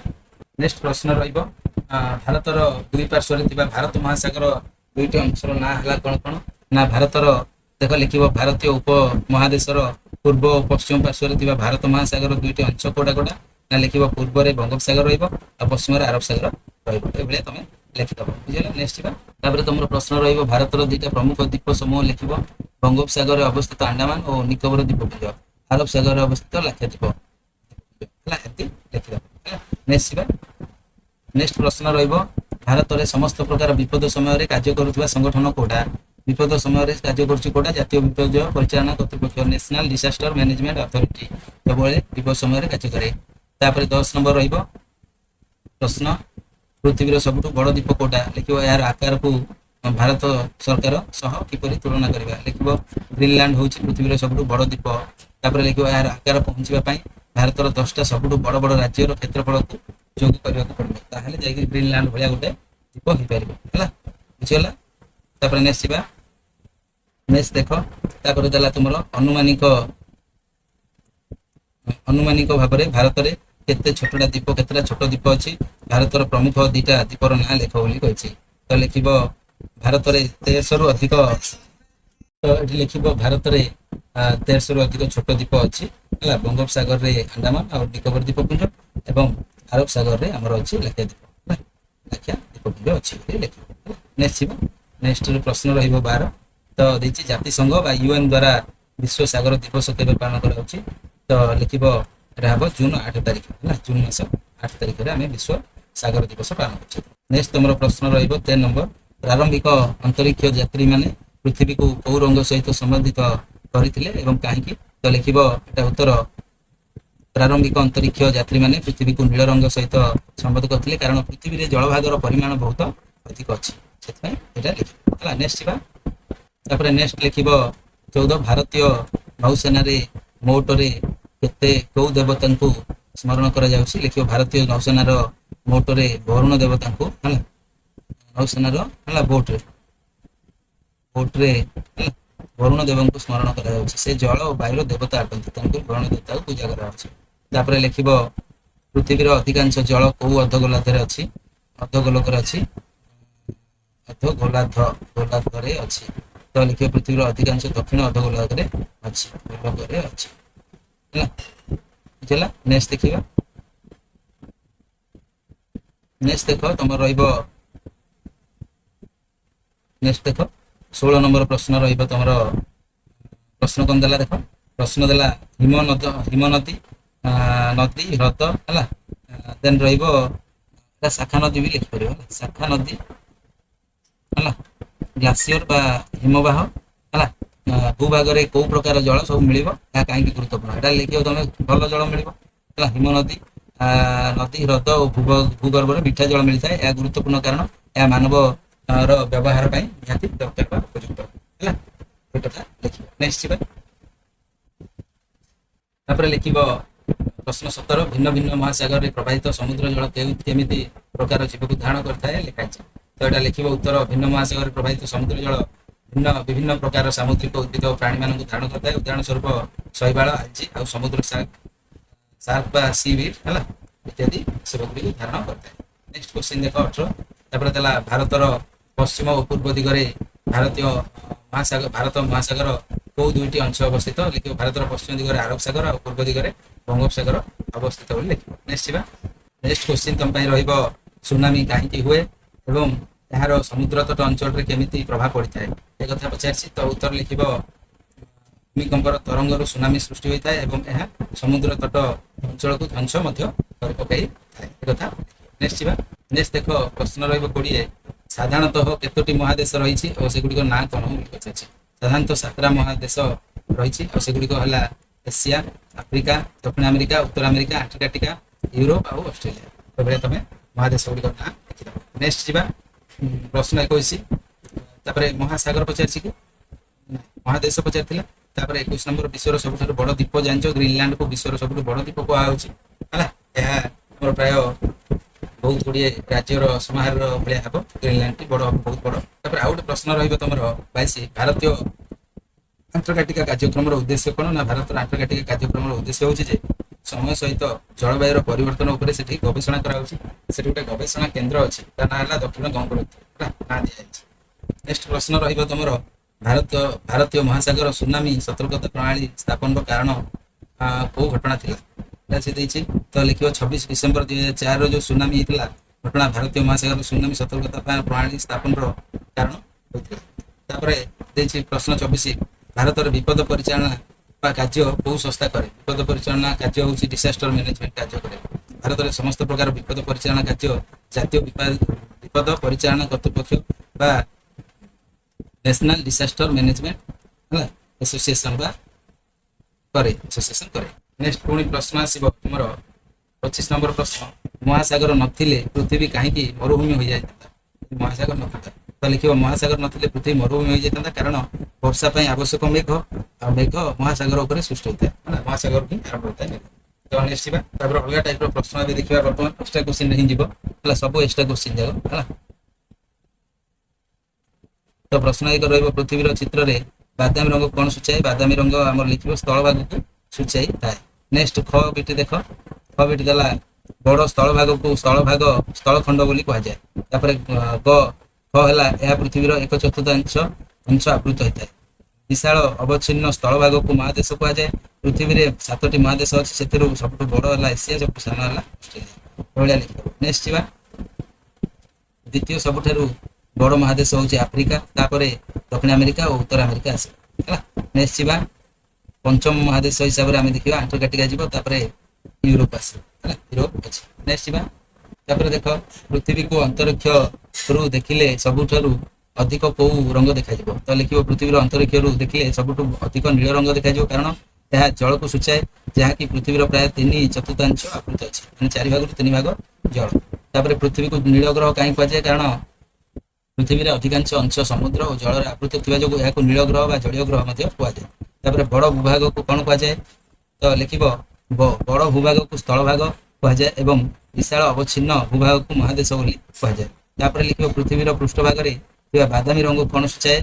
ନେକ୍ସଟ ପ୍ରଶ୍ନ ରହିବ ଭାରତର ଦୁଇ ପାର୍ଶ୍ୱରେ ଥିବା ଭାରତ ମହାସାଗର ଦୁଇଟି ଅଂଶର ନାଁ ହେଲା କଣ କଣ? ନା ଭାରତର ଦେଖ ଲେଖିବ ଭାରତୀୟ ଉପମହାଦେଶର ପୂର୍ବ ଓ ପଶ୍ଚିମ ପାର୍ଶ୍ୱରେ ଥିବା ଭାରତ ମହାସାଗର ଦୁଇଟି ଅଂଶ କୋଉଟା? ନା ଲେଖିବ ପୂର୍ବରେ ବଙ୍ଗୋପସାଗର ରହିବ ଆଉ ପଶ୍ଚିମରେ ଆରବ ସାଗର ରହିବ। ଏଭଳିଆ ତମେ ଲେଖିଦବ। ବୁଝିଲା। ନେକ୍ସଟ ଯିବା, ତାପରେ ତମର ପ୍ରଶ୍ନ ରହିବ ଭାରତର ଦୁଇଟା ପ୍ରମୁଖ ଦ୍ୱୀପ ସମୂହ ଲେଖିବ। ବଙ୍ଗୋପସାଗରରେ ଅବସ୍ଥିତ ଆଣ୍ଡାମାନ ଓ ନିକୋବର ଦ୍ୱୀପପୁଞ୍ଜ, ଆରବ ସାଗରରେ ଅବସ୍ଥିତ ଲାକ୍ଷାଦ୍ୱୀପ ହେଲା। ଏମିତି ଲେଖିଦବ ହେଲା। ନେକ୍ସଟ ଯିବା, ନେକ୍ସଟ ପ୍ରଶ୍ନ ରହିବ ଭାରତରେ ସମସ୍ତ ପ୍ରକାର ବିପଦ ସମୟରେ କାର୍ଯ୍ୟ କରୁଥିବା ସଂଗଠନ କୋଉଟା? ବିପଦ ସମୟରେ କାର୍ଯ୍ୟ କରୁଛି କୋଉଟା? ଜାତୀୟ ବିପର୍ଯ୍ୟୟ ପରିଚାଳନା କର୍ତ୍ତୃପକ୍ଷ, ନ୍ୟାସନାଲ ଡିସାଷ୍ଟର ମ୍ୟାନେଜମେଣ୍ଟ ଅଥରିଟି ସବୁବେଳେ ବିପଦ ସମୟରେ କାର୍ଯ୍ୟ କରେ। ତାପରେ 10 ନମ୍ବର ରହିବ ପ୍ରଶ୍ନ, ପୃଥିବୀର ସବୁଠୁ ବଡ଼ ଦ୍ୱୀପ କୋଉଟା? ଲେଖିବ ଏହାର ଆକାରକୁ ଭାରତ ସରକାର ସହ କିପରି ତୁଳନା କରିବା? ଲେଖିବ ଗ୍ରୀନଲ୍ୟାଣ୍ଡ ହେଉଛି ପୃଥିବୀର ସବୁଠୁ ବଡ଼ ଦ୍ୱୀପ। ତାପରେ ଲେଖିବ ଏହାର ଆକାର ପହଞ୍ଚିବା ପାଇଁ ଭାରତର 10ଟା ସବୁଠୁ ବଡ଼ ବଡ଼ ରାଜ୍ୟର କ୍ଷେତ୍ରଫଳକୁ ଯୋଗ କରିବାକୁ ପଡ଼ିବ, ତାହେଲେ ଯାଇକି ଗ୍ରୀନଲ୍ୟାଣ୍ଡ ଭଳିଆ ଗୋଟେ ଦ୍ୱୀପ ହେଇପାରିବ ହେଲା। ବୁଝିଗଲା। ତାପରେ ନେକ୍ସଟ ଯିବା, ନେକ୍ସଟ ଦେଖ ତାପରେ ଦେଲା ତୁମର ଅନୁମାନିକ ଭାବରେ ଭାରତରେ କେତେ ଛୋଟଟା ଦ୍ୱୀପ, କେତେଟା ଛୋଟ ଦ୍ୱୀପ ଅଛି? ଭାରତର ପ୍ରମୁଖ 2ଟା ଦ୍ୱୀପର ନାଁ ଲେଖ ବୋଲି କହିଛି। ତ ଲେଖିବ ଭାରତରେ 1300ରୁ ଅଧିକ, ତ ଏଠି ଲେଖିବ ଭାରତରେ 1300ରୁ ଅଧିକ ଛୋଟ ଦ୍ୱୀପ ଅଛି ହେଲା। ବଙ୍ଗୋପସାଗରରେ ଆଣ୍ଡାମାନ ଆଉ ନିକୋବର ଦ୍ୱୀପପୁଞ୍ଜ ଏବଂ ଆରବ ସାଗରରେ ଆମର ଅଛି ଲାକ୍ଷାଦ୍ୱୀପ ହେଲା। ଲାକ୍ଷାଦ୍ୱୀପପୁଞ୍ଜ ଅଛି ଲେଖିବ। ନେକ୍ସଟ ଯିବା, ନେକ୍ସଟ ପ୍ରଶ୍ନ ରହିବ 12, ତ ଦେଇଛି ଜାତିସଂଘ ବା UN ଦ୍ୱାରା ବିଶ୍ୱ ସାଗର ଦିବସ କେବେ ପାଳନ କରାଯାଉଛି? ତ ଲେଖିବ ଏଟା ହେବ ଜୁନ 8 ତାରିଖ ହେଲା। ଜୁନ ମାସ 8 ତାରିଖରେ ଆମେ ବିଶ୍ୱ ସାଗର ଦିବସ ପାଳନ କରୁଛୁ। ନେକ୍ସଟ ତମର ପ୍ରଶ୍ନ ରହିବ 13 ନମ୍ବର, ପ୍ରାରମ୍ଭିକ ଅନ୍ତରୀକ୍ଷ ଯାତ୍ରୀମାନେ ପୃଥିବୀକୁ କୋଉ ରଙ୍ଗ ସହିତ ସମ୍ବନ୍ଧିତ କରିଥିଲେ ଏବଂ କାହିଁକି? ତ ଲେଖିବ ଏଟା ଉତ୍ତର, ପ୍ରାରମ୍ଭିକ ଅନ୍ତରୀକ୍ଷ ଯାତ୍ରୀମାନେ ପୃଥିବୀକୁ ନୀଳ ରଙ୍ଗ ସହିତ ସମ୍ବୋଧ କରିଥିଲେ, କାରଣ ପୃଥିବୀରେ ଜଳଭାଗର ପରିମାଣ ବହୁତ ଅଧିକ ଅଛି, ସେଥିପାଇଁ ଏଟା ଲେଖିବ ହେଲା। ନେକ୍ସଟ ଯିବା, ତାପରେ ନେକ୍ସଟ ଲେଖିବ 14, ଭାରତୀୟ ନୌସେନାରେ ମୋଟରେ କୋଉ ଦେବତାଙ୍କୁ ସ୍ମରଣ କରାଯାଉଛି? ଲେଖିବ ଭାରତୀୟ ନୌସେନାର ମୋଟରେ ବରୁଣ ଦେବତାଙ୍କୁ ହେଲା। ନୌସେନାର ହେଲା ବୋଟରେ ଭୋଟରେ ବରୁଣ ଦେବଙ୍କୁ ସ୍ମରଣ କରାଯାଉଛି। ସେ ଜଳ ଓ ବାୟୁର ଦେବତା ଅଟନ୍ତି, ତେଣୁକରି ବରୁଣ ଦେବତାକୁ ପୂଜା କରାଯାଉଛି। ତାପରେ ଲେଖିବ ପୃଥିବୀର ଅଧିକାଂଶ ଜଳ କୋଉ ଅର୍ଦ୍ଧଗୋଲାର୍ଦ୍ଧରେ ଅଛି? ଅର୍ଦ୍ଧଗୋଲକରେ ଅଛି, ଗୋଲାର୍ଦ୍ଧରେ ଅଛି। ତ ଲେଖିବ ପୃଥିବୀର ଅଧିକାଂଶ ଦକ୍ଷିଣ ଅର୍ଦ୍ଧଗୋଲାର୍ଦ୍ଧରେ ଅଛି, ଗୋଲକରେ ଅଛି ହେଲା। ବୁଝିଲା? ନେକ୍ସଟ ଦେଖିବା। ନେକ୍ସଟ ଦେଖ ତମର ରହିବ, ନେକ୍ସଟ ଦେଖ 16 ନମ୍ବର ପ୍ରଶ୍ନ ରହିବ ତମର। ପ୍ରଶ୍ନ କଣ ଦେଲା ଦେଖ, ପ୍ରଶ୍ନ ଦେଲା ହିମ ନଦୀ ନଦୀ ହ୍ରଦ ହେଲା, ଦେନ୍ ରହିବ ଶାଖା ନଦୀ ବି ଲେଖିପାରିବ ହେଲା, ଶାଖା ନଦୀ ହେଲା, ଗ୍ଲାସିୟର ବା ହିମବାହ ହେଲା, ଭୂଭାଗରେ କୋଉ ପ୍ରକାର ଜଳ ସବୁ ମିଳିବ, ଏହା କାହିଁକି ଗୁରୁତ୍ୱପୂର୍ଣ୍ଣ? ଏଟା ଲେଖିବ ତମେ, ଭଲ ଜଳ ମିଳିବ ହେଲା। ହିମ ନଦୀ ନଦୀ ହ୍ରଦ ଓ ଭୂଗର୍ଭରେ ମିଠା ଜଳ ମିଳିଥାଏ, ଏହା ଗୁରୁତ୍ୱପୂର୍ଣ୍ଣ କାରଣ ଏହା ମାନବ ର ବ୍ୟବହାର ପାଇଁ ନିହାତି ଦରକାର ବା ଉପଯୁକ୍ତ ହେଲା। ଏ କଥା ଲେଖିବ। ନେକ୍ସଟ ଯିବା। ତାପରେ ଲେଖିବ ପ୍ରଶ୍ନ 17, ଭିନ୍ନ ଭିନ୍ନ ମହାସାଗରରେ ପ୍ରବାହିତ ସମୁଦ୍ର ଜଳ କେମିତି ପ୍ରକାର ଜୀବକୁ ଧାରଣ କରିଥାଏ ଲେଖାଯାଇଛି। ତ ଏଟା ଲେଖିବ ଉତ୍ତର, ଭିନ୍ନ ମହାସାଗରରେ ପ୍ରବାହିତ ସମୁଦ୍ର ଜଳ ବିଭିନ୍ନ ପ୍ରକାର ସାମୁଦ୍ରିକ ଉଦ୍ଭିଦ ଓ ପ୍ରାଣୀମାନଙ୍କୁ ଧାରଣ କରିଥାଏ। ଉଦାହରଣ ସ୍ୱରୂପ ଶୈବାଳ, ଆଲଜି ଆଉ ସମୁଦ୍ର ଶାର୍କ ବା ସି ବିଟ୍ ହେଲା, ଇତ୍ୟାଦି ସେଗୁଡ଼ିକୁ ଧାରଣ କରିଥାଏ। ନେକ୍ସଟ କ୍ୱେଶ୍ଚିନ୍ ଦେଖ 18। ତାପରେ ଦେଲା ଭାରତର ପଶ୍ଚିମ ଓ ପୂର୍ବ ଦିଗରେ ଭାରତ ମହାସାଗର କୋଉ ଦୁଇଟି ଅଂଶ ଅବସ୍ଥିତ? ଲେଖିବ ଭାରତର ପଶ୍ଚିମ ଦିଗରେ ଆରବ ସାଗର ଆଉ ପୂର୍ବ ଦିଗରେ ବଙ୍ଗୋପସାଗର ଅବସ୍ଥିତ ବୋଲି ଲେଖିବ। ନେକ୍ସଟ ଯିବା। ନେକ୍ସଟ କ୍ୱେଶ୍ଚିନ୍ ତମ ପାଇଁ ରହିବ, ସୁନାମି କାହିଁକି ହୁଏ ଏବଂ ଏହାର ସମୁଦ୍ର ତଟ ଅଞ୍ଚଳରେ କେମିତି ପ୍ରଭାବ ପଡ଼ିଥାଏ, ଏ କଥା ପଚାରିଛି। ତ ଉତ୍ତର ଲେଖିବ, ଭୂମିକମ୍ପର ତରଙ୍ଗରୁ ସୁନାମି ସୃଷ୍ଟି ହୋଇଥାଏ ଏବଂ ଏହା ସମୁଦ୍ର ତଟ ଅଞ୍ଚଳକୁ ଧ୍ୱଂସ ମଧ୍ୟ କରି ପକାଇଥାଏ, ଏ କଥା। ନେକ୍ସଟ ଯିବା। ନେକ୍ସଟ ଦେଖ ପ୍ରଶ୍ନ ରହିବ 20, ସାଧାରଣତଃ କେତୋଟି ମହାଦେଶ ରହିଛି ଓ ସେଗୁଡ଼ିକ ନାଁ କଣ ବୋଲି ପଚାରିଛି। ସାଧାରଣତଃ 7ଟା ମହାଦେଶ ରହିଛି ଆଉ ସେଗୁଡ଼ିକ ହେଲା ଏସିଆ, ଆଫ୍ରିକା, ଦକ୍ଷିଣ ଆମେରିକା, ଉତ୍ତର ଆମେରିକା, ଆଣ୍ଟାର୍କଟିକା, ୟୁରୋପ ଆଉ ଅଷ୍ଟ୍ରେଲିଆ। ଏଭଳିଆ ତମେ ମହାଦେଶ ଗୁଡ଼ିକ ନାଁ ଲେଖିଦେବ। ନେକ୍ସଟ ଯିବା ପ୍ରଶ୍ନ 21। ତାପରେ ମହାସାଗର ପଚାରିଛି କି ମହାଦେଶ ପଚାରିଥିଲା। ତାପରେ 21 ନମ୍ବର, ବିଶ୍ୱର ସବୁଠାରୁ ବଡ଼ ଦ୍ୱୀପ ଜାଣିଛ? ଗ୍ରୀନଲ୍ୟାଣ୍ଡକୁ ବିଶ୍ୱର ସବୁଠୁ ବଡ଼ ଦ୍ୱୀପ କୁହାଯାଉଛି ହେଲା। ଏହା ଆମର ପ୍ରାୟ ବହୁତ ଗୁଡ଼ିଏ ରାଜ୍ୟର ସମାହାରର ଭଳିଆ ହେବ, ଗ୍ରୀନଲ୍ୟାଣ୍ଡଟି ବଡ଼, ବହୁତ ବଡ଼। ତାପରେ ଆଉ ଗୋଟେ ପ୍ରଶ୍ନ ରହିବ ତମର 22, ଭାରତୀୟ ଆଣ୍ଟାର୍କଟିକା କାର୍ଯ୍ୟକ୍ରମର ଉଦ୍ଦେଶ୍ୟ କ'ଣ? ନା ଭାରତର ଆଣ୍ଟାର୍କଟିକା କାର୍ଯ୍ୟକ୍ରମର ଉଦ୍ଦେଶ୍ୟ ହେଉଛି ଯେ ସମୟ ସହିତ ଜଳବାୟୁର ପରିବର୍ତ୍ତନ ଉପରେ ସେଠି ଗବେଷଣା କରାଯାଉଛି। ସେଠି ଗୋଟେ ଗବେଷଣା କେନ୍ଦ୍ର ଅଛି, ତା ନାଁ ହେଲା ଦକ୍ଷିଣ ଗଙ୍ଗୋତ୍ରୀ ନାଁ ଦିଆଯାଇଛି। ନେକ୍ସଟ ପ୍ରଶ୍ନ ରହିବ ତମର, ଭାରତୀୟ ମହାସାଗର ସୁନାମି ସତର୍କତା ପ୍ରଣାଳୀ ସ୍ଥାପନର କାରଣ କୋଉ ଘଟଣା ଥିଲା? ସେ ଦେଇଛି। ତ ଲେଖିବ 26 ଡିସେମ୍ବର 2004 ଯୋଉ ସୁନାମି ହେଇଥିଲା ଘଟଣା ଭାରତୀୟ ମହାସାଗର ସୁନାମି ସତର୍କତା ପ୍ରଣାଳୀ ସ୍ଥାପନର କାରଣ ହୋଇଥିଲା। ତାପରେ ଦେଇଛି ପ୍ରଶ୍ନ 24, ଭାରତରେ ବିପଦ ପରିଚାଳନା ବା କାର୍ଯ୍ୟ କୋଉ ସଂସ୍ଥା କରେ? ବିପଦ ପରିଚାଳନା କାର୍ଯ୍ୟ ହେଉଛି ଡିସାଷ୍ଟର ମ୍ୟାନେଜମେଣ୍ଟ କାର୍ଯ୍ୟ କରେ। ଭାରତରେ ସମସ୍ତ ପ୍ରକାର ବିପଦ ପରିଚାଳନା କାର୍ଯ୍ୟ ଜାତୀୟ ବିପଦ ପରିଚାଳନା କର୍ତ୍ତୃପକ୍ଷ ବା ନ୍ୟାସନାଲ ଡିସାଷ୍ଟର ମ୍ୟାନେଜମେଣ୍ଟ ହେଲା ଆସୋସିଏସନ କରେ। ନେକ୍ସଟ ପୁଣି ପ୍ରଶ୍ନ ଆସିବ ତୁମର 25 ନମ୍ବର ପ୍ରଶ୍ନ, ମହାସାଗର ନଥିଲେ ପୃଥିବୀ କାହିଁକି ମରୁଭୂମି ହୋଇଯାଇଥାନ୍ତା? ମହାସାଗର ନଥାନ୍ତା ତ ଲେଖିବ, ମହାସାଗର ନଥିଲେ ପୃଥିବୀ ମରୁଭୂମି ହୋଇଯାଇଥାନ୍ତା, କାରଣ ବର୍ଷା ପାଇଁ ଆବଶ୍ୟକ ମେଘ, ଆଉ ମେଘ ମହାସାଗର ଉପରେ ସୃଷ୍ଟି ହୋଇଥାଏ ହେଲା, ମହାସାଗର ହିଁ ଆରମ୍ଭ ହୋଇଥାଏ ମେଘ। ତ ନେକ୍ସଟ ଯିବା। ତାପରେ ଅଲଗା ଟାଇପର ପ୍ରଶ୍ନ ଏବେ ଦେଖିବା, ବର୍ତ୍ତମାନ ଏକ୍ସଟ୍ରା କ୍ୱେଶ୍ଚିନ୍ ହିଁ ଯିବ ହେଲା, ସବୁ ଏକ୍ସଟ୍ରା କ୍ୱେଶ୍ଚିନ୍ ଯାକ ହେଲା। ତ ପ୍ରଶ୍ନ 1 ରହିବ, ପୃଥିବୀର ଚିତ୍ରରେ ବାଦାମୀ ରଙ୍ଗ କଣ ସୂଚାଏ? ବାଦାମୀ ରଙ୍ଗ ଆମର ଲେଖିବ ସ୍ଥଳଭାଗକୁ ସୂଚାଇ ଥାଏ। ନେକ୍ସଟ ଖ ବିଟି ଦେଖ, ଖ ବିଟି ଦେଲା ବଡ଼ ସ୍ଥଳଭାଗକୁ ସ୍ଥଳଖଣ୍ଡ ବୋଲି କୁହାଯାଏ। ତାପରେ ଖ ହେଲା ଏହା ପୃଥିବୀର 1/4 ଆବୃତ ହୋଇଥାଏ। ବିଶାଳ ଅବଚ୍ଛିନ୍ନ ସ୍ଥଳଭାଗକୁ ମହାଦେଶ କୁହାଯାଏ। ପୃଥିବୀରେ 7ଟି ମହାଦେଶ ଅଛି, ସେଥିରୁ ସବୁଠୁ ବଡ଼ ହେଲା ଏସିଆ, ସବୁଠୁ ସାନ ହେଲା ଅଷ୍ଟ୍ରେଲିଆ। ଏଭଳିଆ ଲେଖିଦେବ। ନେକ୍ସଟ ଯିବା। ଦ୍ୱିତୀୟ ସବୁଠାରୁ ବଡ଼ ମହାଦେଶ ହେଉଛି ଆଫ୍ରିକା, ତାପରେ ଦକ୍ଷିଣ ଆମେରିକା ଓ ଉତ୍ତର ଆମେରିକା ଆସିବ ହେଲା। ନେକ୍ସଟ ଯିବା। ପଞ୍ଚମ ମହାଦେଶ ହିସାବରେ ଆମେ ଦେଖିବା ଆଣ୍ଟାର୍କଟିକା ଯିବ, ତାପରେ ୟୁରୋପ ଆସିବ ହେଲା, ୟୁରୋପ ଅଛି। ନେକ୍ସଟ ଯିବା। ତାପରେ ଦେଖ, ପୃଥିବୀକୁ ଅନ୍ତରିକ୍ଷରୁ ଦେଖିଲେ ସବୁଠାରୁ ଅଧିକ କୋଉ ରଙ୍ଗ ଦେଖାଯିବ? ତ ଲେଖିବ, ପୃଥିବୀର ଅନ୍ତରିକ୍ଷରୁ ଦେଖିଲେ ସବୁଠୁ ଅଧିକ ନୀଳ ରଙ୍ଗ ଦେଖାଯିବ, କାରଣ ଏହା ଜଳକୁ ସୂଚାଏ, ଯାହାକି ପୃଥିବୀର ପ୍ରାୟ 3/4 ଆବୃତ ଅଛି, ମାନେ 4 ଭାଗରୁ 3 ଭାଗ ଜଳ। ତାପରେ ପୃଥିବୀକୁ ନୀଳ ଗ୍ରହ କାହିଁକି କୁହାଯାଏ? କାରଣ ପୃଥିବୀରେ ଅଧିକାଂଶ ଅଂଶ ସମୁଦ୍ର ଓ ଜଳରେ ଆବୃତ ଥିବା ଯୋଗୁଁ ଏହାକୁ ନୀଳ ଗ୍ରହ ବା ଜଳୀୟ ଗ୍ରହ ମଧ୍ୟ କୁହାଯାଏ। ତାପରେ ବଡ଼ ଭୂଭାଗକୁ କ'ଣ କୁହାଯାଏ? ତ ଲେଖିବ, ବଡ଼ ଭୂଭାଗକୁ ସ୍ଥଳଭାଗ କୁହାଯାଏ ଏବଂ ବିଶାଳ ଅବଚ୍ଛିନ୍ନ ଭୂଭାଗକୁ ମହାଦେଶ ବୋଲି କୁହାଯାଏ। ତାପରେ ଲେଖିବ, ପୃଥିବୀର ପୃଷ୍ଠଭାଗରେ ଥିବା ବାଦାମୀ ରଙ୍ଗ କ'ଣ ସୂଚାଏ?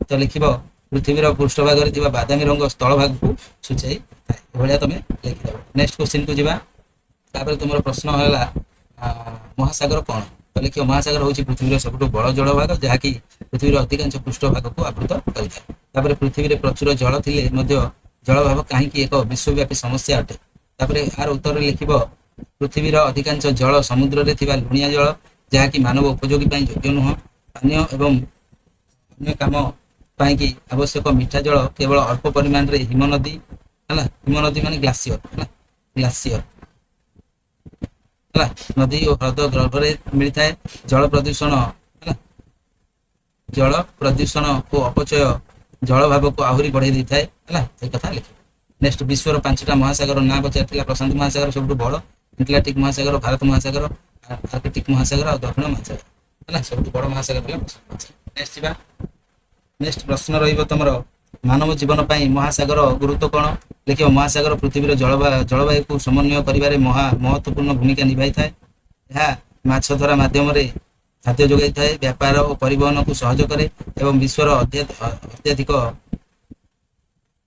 ତ ଲେଖିବ ପୃଥିବୀର ପୃଷ୍ଠଭାଗରେ ଥିବା ବାଦାମୀ ରଙ୍ଗ ସ୍ଥଳ ଭାଗକୁ ସୂଚାଇ ଥାଏ। ଏଭଳିଆ ତମେ ଲେଖିଦେବ। ନେକ୍ସଟ କ୍ୱେଶ୍ଚିନ୍ କୁ ଯିବା। ତାପରେ ତୁମର ପ୍ରଶ୍ନ ହେଲା ମହାସାଗର କଣ? ତ ଲେଖିବ ମହାସାଗର ହେଉଛି ପୃଥିବୀର ସବୁଠୁ ବଡ଼ ଜଳଭାଗ, ଯାହାକି ପୃଥିବୀର ଅଧିକାଂଶ ପୃଷ୍ଠଭାଗକୁ ଆବୃତ କରିଥାଏ। ତାପରେ ପୃଥିବୀରେ ପ୍ରଚୁର ଜଳ ଥିଲେ ମଧ୍ୟ ଜଳଭାବ କାହିଁକି ଏକ ବିଶ୍ୱବ୍ୟାପୀ ସମସ୍ୟା ଅଟେ? ତାପରେ ଏହାର ଉତ୍ତରରେ ଲେଖିବ ପୃଥିବୀର ଅଧିକାଂଶ ଜଳ ସମୁଦ୍ରରେ ଥିବା ଲୁଣିଆ ଜଳ, ଯାହାକି ମାନବ ଉପଯୋଗୀ ପାଇଁ ଯୋଗ୍ୟ ନୁହଁ। ପାନୀୟ ଏବଂ ଅନ୍ୟ କାମ ପାଇଁକି ଆବଶ୍ୟକ ମିଠା ଜଳ କେବଳ ଅଳ୍ପ ପରିମାଣରେ ହିମନଦୀ ହେଲା, ହିମନଦୀ ମାନେ ଗ୍ଲାସିୟର ହେଲା, ଗ୍ଲାସିୟର ହେଲା, ନଦୀ ଓ ହ୍ରଦ ଗର୍ଭରେ ମିଳିଥାଏ। ଜଳ ପ୍ରଦୂଷଣ ହେଲା, ଜଳ ପ୍ରଦୂଷଣ ଓ ଅପଚୟ ଜଳଭାବକୁ ଆହୁରି ବଢ଼ାଇ ଦେଇଥାଏ ହେଲା, ଏ କଥା ଲେଖିବ। ନେକ୍ସଟ ବିଶ୍ୱର 5ଟା ମହାସାଗର ନାଁ ପଚାରିଥିଲା। ପ୍ରଶାନ୍ତ ମହାସାଗର ସବୁଠୁ ବଡ଼, ଆଟଲାଣ୍ଟିକ ମହାସାଗର, ଭାରତ ମହାସାଗର, ଆର୍କଟିକ ମହାସାଗର ଆଉ ଦକ୍ଷିଣ ମହାସାଗର ହେଲା, ସବୁଠୁ ବଡ଼ ମହାସାଗର ହେଲା ପ୍ରଶାନ୍ତ ମହାସାଗର। ନେକ୍ସଟ ଯିବା। ନେକ୍ସଟ ପ୍ରଶ୍ନ ରହିବ ତମର ମାନବ ଜୀବନ ପାଇଁ ମହାସାଗର ଗୁରୁତ୍ୱ କଣ? ଲେଖିବ ମହାସାଗର ପୃଥିବୀର ଜଳବାୟୁକୁ ସମନ୍ୱୟ କରିବାରେ ମହତ୍ୱପୂର୍ଣ୍ଣ ଭୂମିକା ନିଭାଇଥାଏ। ଏହା ମାଛ ଧରା ମାଧ୍ୟମରେ ଖାଦ୍ୟ ଯୋଗାଇଥାଏ, ବ୍ୟାପାର ଓ ପରିବହନକୁ ସହଜ କରେ ଏବଂ ବିଶ୍ୱର ଅତ୍ୟଧିକ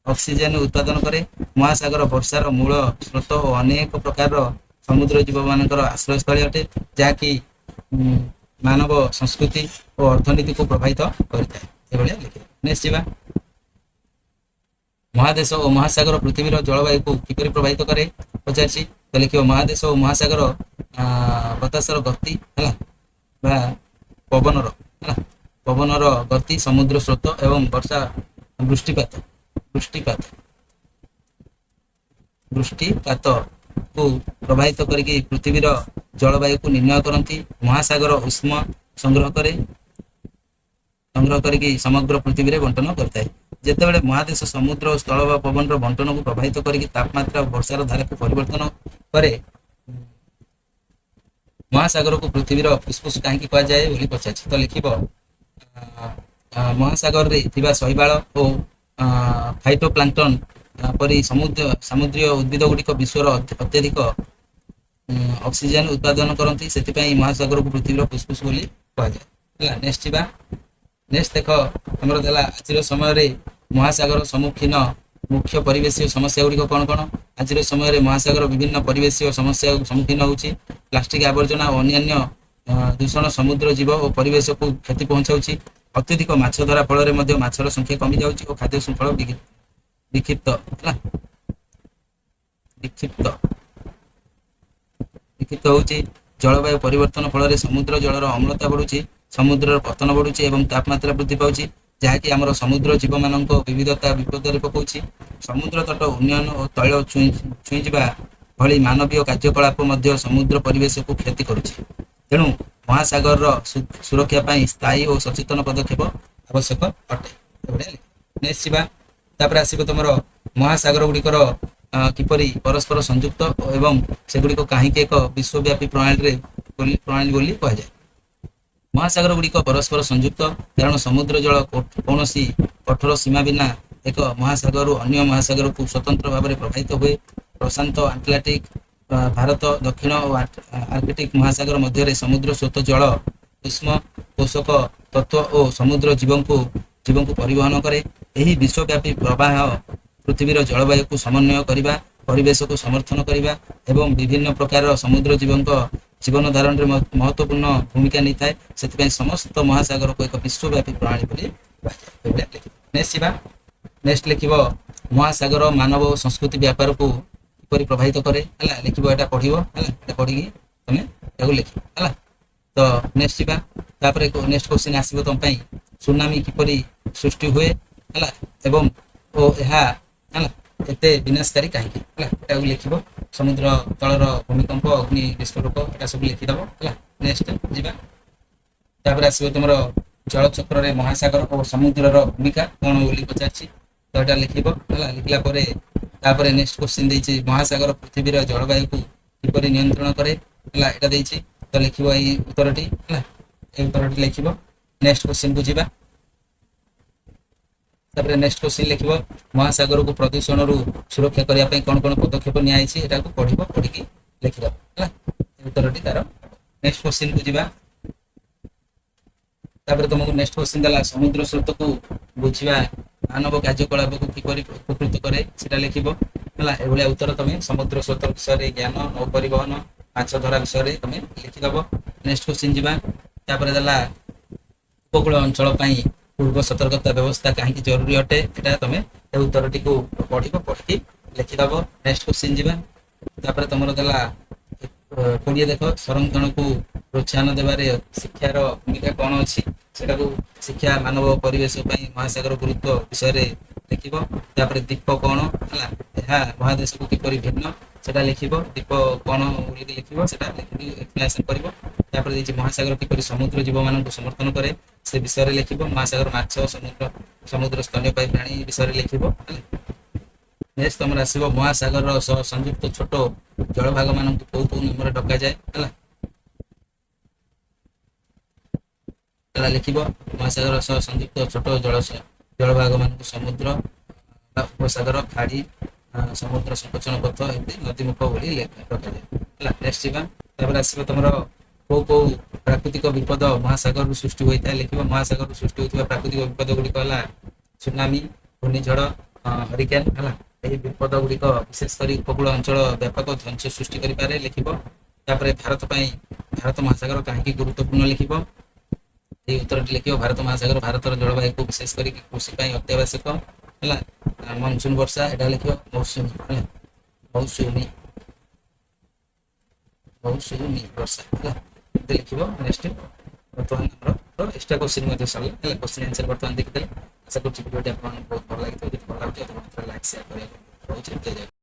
ଅକ୍ସିଜେନ ଉତ୍ପାଦନ କରେ। ମହାସାଗର ବର୍ଷାର ମୂଳ ସ୍ରୋତ ଓ ଅନେକ ପ୍ରକାରର ସମୁଦ୍ର ଜୀବମାନଙ୍କର ଆଶ୍ରୟସ୍ଥଳୀ ଅଟେ, ଯାହାକି ମାନବ ସଂସ୍କୃତି ଓ ଅର୍ଥନୀତିକୁ ପ୍ରଭାବିତ କରିଥାଏ। ଏଭଳିଆ ଲେଖିବା। ନେକ୍ସଟ ଯିବା। ମହାଦେଶ ଓ ମହାସାଗର ପୃଥିବୀର ଜଳବାୟୁକୁ କିପରି ପ୍ରଭାବିତ କରେ ପଚାରିଛି। ତ ଲେଖିବ ମହାଦେଶ ଓ ମହାସାଗର ବତାସର ଗତି ହେଲା ବା ପବନର ହେଲା, ପବନର ଗତି, ସମୁଦ୍ର ସ୍ରୋତ ଏବଂ ବର୍ଷା ବୃଷ୍ଟିପାତକୁ ପ୍ରଭାବିତ କରିକି ପୃଥିବୀର ଜଳବାୟୁକୁ ନିର୍ଣ୍ଣୟ କରନ୍ତି। ମହାସାଗର ଉଷ୍ମ ସଂଗ୍ରହ କରିକି ସମଗ୍ର ପୃଥିବୀରେ ବଣ୍ଟନ କରିଥାଏ। ଯେତେବେଳେ ମହାଦେଶ ସମୁଦ୍ର ଓ ସ୍ଥଳ ବା ପବନର ବଣ୍ଟନକୁ ପ୍ରଭାବିତ କରିକି ତାପମାତ୍ରା ଓ ବର୍ଷାର ଧାରାକୁ ପରିବର୍ତ୍ତନ କରେ, ମହାସାଗରକୁ ପୃଥିବୀର ଫୁସଫୁସ କାହିଁକି କୁହାଯାଏ ବୋଲି ପଚାରିଛି। ତ ଲେଖିବ ମହାସାଗରରେ ଥିବା ଶୈବାଳ ଓ ଫାଇଟୋପ୍ଲାଙ୍କଟନ ପରି ସାମୁଦ୍ରିକ ଉଦ୍ଭିଦ ଗୁଡ଼ିକ ବିଶ୍ୱର ଅତ୍ୟଧିକ ଅକ୍ସିଜେନ ଉତ୍ପାଦନ କରନ୍ତି, ସେଥିପାଇଁ ମହାସାଗରକୁ ପୃଥିବୀର ଫୁସଫୁସ ବୋଲି କୁହାଯାଏ ହେଲା। ନେକ୍ସଟ ଯିବା। ନେକ୍ସଟ ଦେଖ ଆମର ଦେଲା ଆଜିର ସମୟରେ ମହାସାଗର ସମ୍ମୁଖୀନ ମୁଖ୍ୟ ପରିବେଶୀୟ ସମସ୍ୟା ଗୁଡ଼ିକ କଣ କଣ? ଆଜିର ସମୟରେ ମହାସାଗର ବିଭିନ୍ନ ପରିବେଶୀୟ ସମସ୍ୟା ସମ୍ମୁଖୀନ ହେଉଛି। ପ୍ଲାଷ୍ଟିକ ଆବର୍ଜନା ଓ ଅନ୍ୟାନ୍ୟ ଦୂଷଣ ସମୁଦ୍ର ଜୀବ ଓ ପରିବେଶକୁ କ୍ଷତି ପହଞ୍ଚାଉଛି। ଅତ୍ୟଧିକ ମାଛ ଧରା ଫଳରେ ମଧ୍ୟ ମାଛର ସଂଖ୍ୟା କମିଯାଉଛି ଓ ଖାଦ୍ୟ ଶୃଙ୍ଖଳ ବିକ୍ଷିପ୍ତ ହେଉଛି। ଜଳବାୟୁ ପରିବର୍ତ୍ତନ ଫଳରେ ସମୁଦ୍ର ଜଳର ଅମ୍ଳତା ବଢୁଛି, ସମୁଦ୍ରର ପତନ ବଢୁଛି ଏବଂ ତାପମାତ୍ରା ବୃଦ୍ଧି ପାଉଛି, ଯାହାକି ଆମର ସମୁଦ୍ର ଜୀବମାନଙ୍କ ବିବିଧତା ବିପଦରେ ପକାଉଛି। ସମୁଦ୍ର ତଟ ଉନ୍ନୟନ ଓ ତୈଳ ଛୁଇଁଯିବା ଭଳି ମାନବୀୟ କାର୍ଯ୍ୟକଳାପ ମଧ୍ୟ ସମୁଦ୍ର ପରିବେଶକୁ କ୍ଷତି କରୁଛି। ତେଣୁ ମହାସାଗରର ସୁରକ୍ଷା ପାଇଁ ସ୍ଥାୟୀ ଓ ସଚେତନ ପଦକ୍ଷେପ ଆବଶ୍ୟକ ଅଟେ। ନେକ୍ସଟ ଯିବା। ତାପରେ ଆସିବ ତମର ମହାସାଗର ଗୁଡ଼ିକର କିପରି ପରସ୍ପର ସଂଯୁକ୍ତ ଏବଂ ସେଗୁଡ଼ିକ କାହିଁକି ଏକ ବିଶ୍ୱବ୍ୟାପୀ ପ୍ରଣାଳୀ ବୋଲି କୁହାଯାଏ। ମହାସାଗର ଗୁଡ଼ିକ ପରସ୍ପର ସଂଯୁକ୍ତ କାରଣ ସମୁଦ୍ର ଜଳ କୌଣସି କଠୋର ସୀମା ବିନା ଏକ ମହାସାଗରରୁ ଅନ୍ୟ ମହାସାଗରକୁ ସ୍ୱତନ୍ତ୍ର ଭାବରେ ପ୍ରବାହିତ ହୁଏ। ପ୍ରଶାନ୍ତ, ଆଟଲାଣ୍ଟିକ, ଭାରତ, ଦକ୍ଷିଣ ଓ ଆର୍କଟିକ ମହାସାଗର ମଧ୍ୟରେ ସମୁଦ୍ର ସ୍ରୋତ ଜଳ, ଉଷ୍ମ ପୋଷକ ତତ୍ତ୍ୱ ଓ ସମୁଦ୍ର ଜୀବଙ୍କୁ ପରିବହନ କରେ। ଏହି ବିଶ୍ୱବ୍ୟାପୀ ପ୍ରବାହ ପୃଥିବୀର ଜଳବାୟୁକୁ ସମନ୍ୱୟ କରିବା, ପରିବେଶକୁ ସମର୍ଥନ କରିବା ଏବଂ ବିଭିନ୍ନ ପ୍ରକାରର ସମୁଦ୍ର ଜୀବଙ୍କ ଜୀବନ ଧାରଣରେ ମହତ୍ୱପୂର୍ଣ୍ଣ ଭୂମିକା ନେଇଥାଏ। ସେଥିପାଇଁ ସମସ୍ତ ମହାସାଗରକୁ ଏକ ବିଶ୍ୱବ୍ୟାପୀ ପ୍ରଣାଳୀ ବୋଲି କୁହାଯାଏ। ନେକ୍ସଟ ଯିବା। ନେକ୍ସଟ ଲେଖିବ ମହାସାଗର ମାନବ ଓ ସଂସ୍କୃତି ବ୍ୟାପାରକୁ କିପରି ପ୍ରଭାବିତ କରେ ହେଲା, ଲେଖିବ। ଏଟା ପଢିବ ହେଲା, ଏଟା ପଢିକି ତମେ ଏଟାକୁ ଲେଖିବ ହେଲା। ତ ନେକ୍ସଟ ଯିବା। ତାପରେ ନେକ୍ସଟ କ୍ୱେଶ୍ଚିନ୍ ଆସିବ ତମ ପାଇଁ ସୁନାମି କିପରି ସୃଷ୍ଟି ହୁଏ ହେଲା ଏବଂ ଏହା ହେଲା ଏତେ ବିନାଶକାରୀ କାହିଁକି ହେଲା, ଏଟାକୁ ଲେଖିବ। ସମୁଦ୍ର ତଳର ଭୂମିକମ୍ପ, ଅଗ୍ନି ବିସ୍ଫୋରକ, ଏଟା ସବୁ ଲେଖିଦବ ହେଲା। ନେକ୍ସଟ ଯିବା। ତାପରେ ଆସିବ ତମର ଜଳଚକ୍ରରେ ମହାସାଗର ଓ ସମୁଦ୍ରର ଭୂମିକା କଣ ବୋଲି ପଚାରିଛି। ତ ଏଟା ଲେଖିବ ହେଲା। ଲେଖିଲା ପରେ ତାପରେ ନେକ୍ସଟ କ୍ୱେଶ୍ଚିନ୍ ଦେଇଛି ମହାସାଗର ପୃଥିବୀର ଜଳବାୟୁକୁ କିପରି ନିୟନ୍ତ୍ରଣ କରେ ହେଲା, ଏଟା ଦେଇଛି। ତ ଲେଖିବ ଏଇ ଉତ୍ତରଟି ହେଲା, ଏଇ ଉତ୍ତରଟି ଲେଖିବ। ନେକ୍ସଟ କ୍ୱେଶ୍ଚିନ୍ କୁ ଯିବା। ତାପରେ ନେକ୍ସଟ କ୍ୱେଶ୍ଚିନ୍ ଲେଖିବ ମହାସାଗରକୁ ପ୍ରଦୂଷଣରୁ ସୁରକ୍ଷା କରିବା ପାଇଁ କଣ କଣ ପଦକ୍ଷେପ ନିଆଯାଇଛି, ଏଟାକୁ ପଢିବ, ପଢିକି ଲେଖିଦବ ହେଲା। ଉତ୍ତରଟି ତାର। ନେକ୍ସଟ କ୍ୱେଶ୍ଚିନ୍ କୁ ଯିବା। ତାପରେ ତମକୁ ନେକ୍ସଟ କ୍ୱେଶ୍ଚିନ୍ ଦେଲା ସମୁଦ୍ର ସ୍ରୋତକୁ ବୁଝିବା ମାନବ କାର୍ଯ୍ୟକଳାପକୁ କିପରି ଉପକୃତ କରେ ସେଟା ଲେଖିବ ହେଲା। ଏଭଳିଆ ଉତ୍ତର ତମେ ସମୁଦ୍ର ସ୍ରୋତ ବିଷୟରେ ଜ୍ଞାନ, ନୌ ପରିବହନ, ମାଛ ଧରା ବିଷୟରେ ତମେ ଲେଖିଦବ। ନେକ୍ସଟ କ୍ୱେଶ୍ଚିନ୍ ଯିବା। ତାପରେ ଦେଲା ଉପକୂଳ ଅଞ୍ଚଳ ପାଇଁ ପୂର୍ବ ସତର୍କତା ବ୍ୟବସ୍ଥା କାହିଁକି ଜରୁରୀ ଅଟେ, ଏଟା ତମେ ଏ ଉତ୍ତରଟିକୁ ପଢିବ, ପଢିକି ଲେଖିଦବ। ନେକ୍ସଟ କ୍ୱେଶ୍ଚିନ୍ ଯିବା। ତାପରେ ତମର ଦେଲା 20 ଦେଖ ସଂରକ୍ଷଣକୁ ପ୍ରୋତ୍ସାହନ ଦେବାରେ ଶିକ୍ଷାର ଭୂମିକା କଣ ଅଛି, ସେଟାକୁ ଶିକ୍ଷା ମାନବ ପରିବେଶ ପାଇଁ ମହାସାଗର ଗୁରୁତ୍ୱ ବିଷୟରେ ଲେଖିବ। ତାପରେ ଦ୍ୱୀପ କଣ ହେଲା, ଏହା ମହାଦେଶକୁ କିପରି ଭିନ୍ନ ସେଟା ଲେଖିବ। ଦ୍ୱୀପ କଣ ବୋଲିକି ଲେଖିବ, ସେଟା ଲେଖିକି ଏକ୍ସପ୍ଲେନେସନ କରିବ। ତାପରେ ଦେଇଛି ମହାସାଗର କିପରି ସମୁଦ୍ର ଜୀବମାନଙ୍କୁ ସମର୍ଥନ କରେ ସେ ବିଷୟରେ ଲେଖିବ। ମହାସାଗର ମାଛ, ସମୁଦ୍ର ସ୍ତନ୍ୟପାୟୀ ପ୍ରାଣୀ ବିଷୟରେ ଲେଖିବ ହେଲା। ନେକ୍ସଟ ତମର ଆସିବ ମହାସାଗରର ସହ ସଂଯୁକ୍ତ ଛୋଟ ଜଳଭାଗ ମାନଙ୍କୁ କୋଉ କୋଉ ନାମରେ ଡକାଯାଏ ହେଲା। ଲେଖିବ ମହାସାଗର ସହ ସଂଯୁକ୍ତ ଛୋଟ ଜଳଭାଗ ମାନଙ୍କୁ ସମୁଦ୍ର, ଉପସାଗର, ଖାଡି, ସମୁଦ୍ର ସଂକୋଚନ ପଥ, ଏମିତି ନଦୀମୁଖ ଭଳି ଡକାଯାଏ ହେଲା। ନେକ୍ସଟ ଯିବା। ତାପରେ ଆସିବ ତମର କୋଉ କୋଉ ପ୍ରାକୃତିକ ବିପଦ ମହାସାଗରରୁ ସୃଷ୍ଟି ହୋଇଥାଏ ଲେଖିବ। ମହାସାଗରରୁ ସୃଷ୍ଟି ହୋଇଥିବା ପ୍ରାକୃତିକ ବିପଦ ଗୁଡିକ ହେଲା ସୁନାମି, ଘୂର୍ଣ୍ଣିଝଡ଼, ହରିକେନ ହେଲା। ଏହି ବିପଦ ଗୁଡିକ ବିଶେଷ କରି ଉପକୂଳ ଅଞ୍ଚଳ ବ୍ୟାପକ ଧ୍ୱଂସ ସୃଷ୍ଟି କରିପାରେ ଲେଖିବ। ତାପରେ ଭାରତ ମହାସାଗର କାହିଁକି ଗୁରୁତ୍ୱପୂର୍ଣ୍ଣ ଲେଖିବ। এই ଉତ୍ତରଟି ଲେଖିବ। ଭାରତ ମହାସାଗର ଭାରତର ଜଳବାୟୁକୁ ବିଶେଷ କରି କୃଷି ପାଇଁ ଅତ୍ୟାବଶ୍ୟକ ହେଲା। ମନସୁନ ବର୍ଷା ଏଟା ଲେଖିବ। ମୌସୁମୀ ହେଲା, ମୌସୁମୀ ବର୍ଷା ହେଲା, ଏମିତି ଲେଖିବ। ନେକ୍ସଟ ବର୍ତ୍ତମାନ ଆମର ଏକ୍ସଟ୍ରା କ୍ୱେଶ୍ଚିନ୍ ମଧ୍ୟ ସରିଲା ହେଲା। କ୍ୱେଶ୍ଚିନ୍ ଆନ୍ସର ବର୍ତ୍ତମାନ ଦେଖିଦେଲେ। ଆଶା କରୁଛି ଭିଡ଼ିଓଟି ଆପଣଙ୍କୁ ବହୁତ ଭଲ ଲାଗିଥିବ। ଯଦି ଭଲ ଲାଗୁଛି ଲାଇକ୍ ସେୟାର କରିବାକୁ ରହୁଛି।